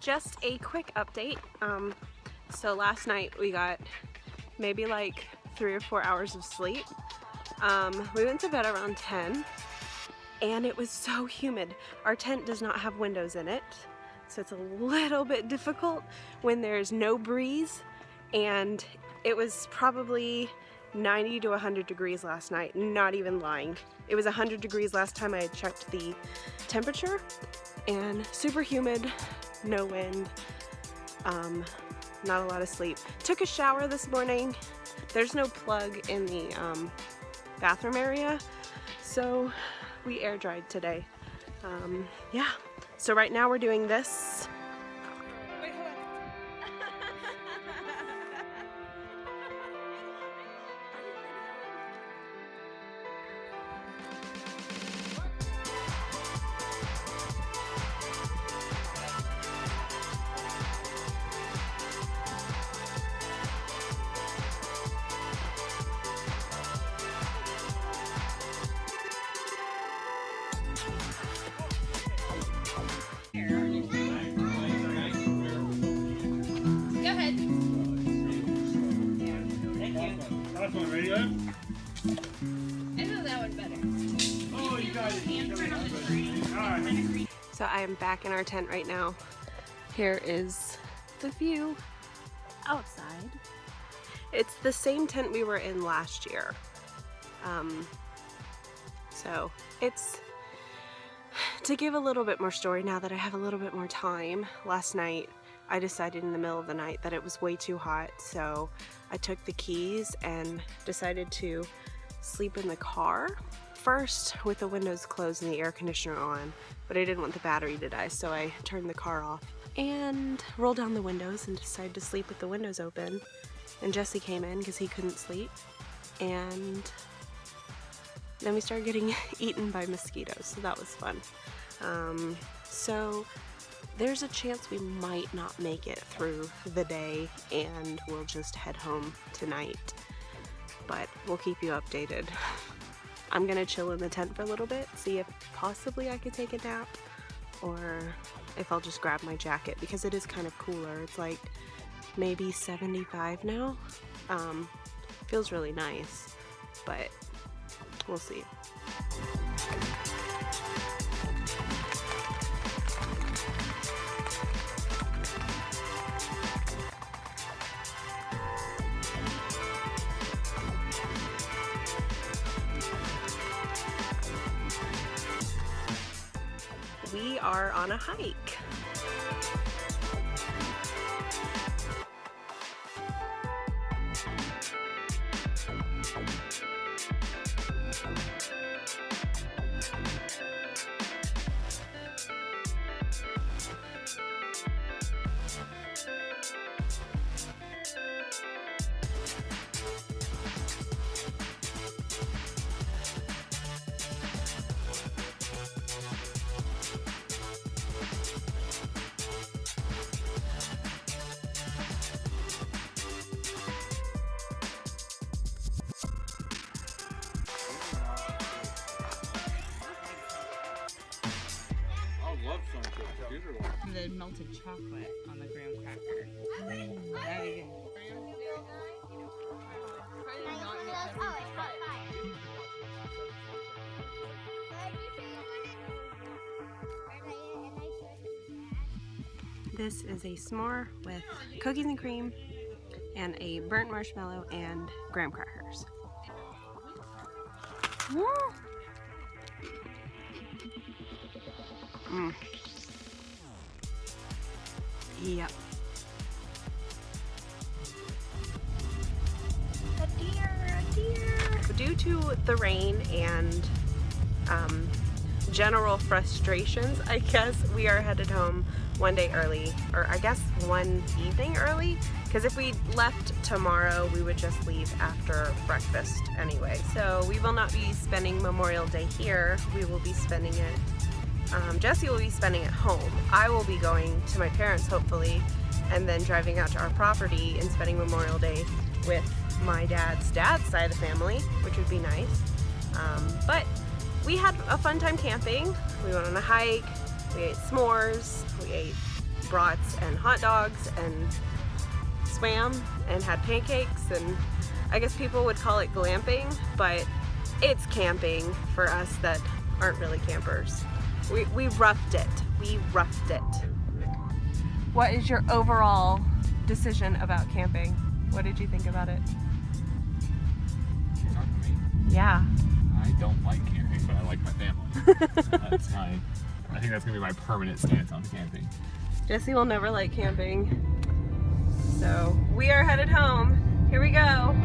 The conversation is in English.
just a quick update. So last night we got maybe like 3 or 4 hours of sleep. We went to bed around 10 and it was so humid. Our tent does not have windows in it, so it's a little bit difficult when there's no breeze, and it was probably 90 to 100 degrees last night, not even lying. It was 100 degrees last time I had checked the temperature, and super humid, no wind, not a lot of sleep. Took a shower this morning. There's no plug in the bathroom area, so we air dried today. Yeah, so right now we're doing this. Wait, hold on. Radio? I know that one better. Oh, you got it. So I am back in our tent right now. Here is the view outside. It's the same tent we were in last year. So it's, to give a little bit more story now that I have a little bit more time, last night I decided in the middle of the night that it was way too hot, so I took the keys and decided to sleep in the car first with the windows closed and the air conditioner on, but I didn't want the battery to die, so I turned the car off and rolled down the windows and decided to sleep with the windows open. And Jesse came in because he couldn't sleep, and then we started getting eaten by mosquitoes, so that was fun. So there's a chance we might not make it through the day and we'll just head home tonight, but we'll keep you updated. I'm gonna chill in the tent for a little bit, see if possibly I could take a nap, or if I'll just grab my jacket because it is kind of cooler. It's like maybe 75 now. Feels really nice, but we'll see. We are on a hike. The melted chocolate on the graham cracker. This is a s'more with cookies and cream and a burnt marshmallow and graham crackers. Yep. A deer, a deer. Due to the rain and general frustrations, I guess, we are headed home one day early, or I guess one evening early, because if we left tomorrow, we would just leave after breakfast anyway. So we will not be spending Memorial Day here. We will be spending it, Jesse will be spending it home. I will be going to my parents, hopefully, and then driving out to our property and spending Memorial Day with my dad's side of the family, which would be nice. But we had a fun time camping. We went on a hike, we ate s'mores, we ate brats and hot dogs and swam and had pancakes, and I guess people would call it glamping, but it's camping for us that aren't really campers. We roughed it. We roughed it. What is your overall decision about camping? What did you think about it? You're talking to me? Yeah. I don't like camping, but I like my family. I think that's gonna be my permanent stance on camping. Jesse will never like camping. So we are headed home. Here we go.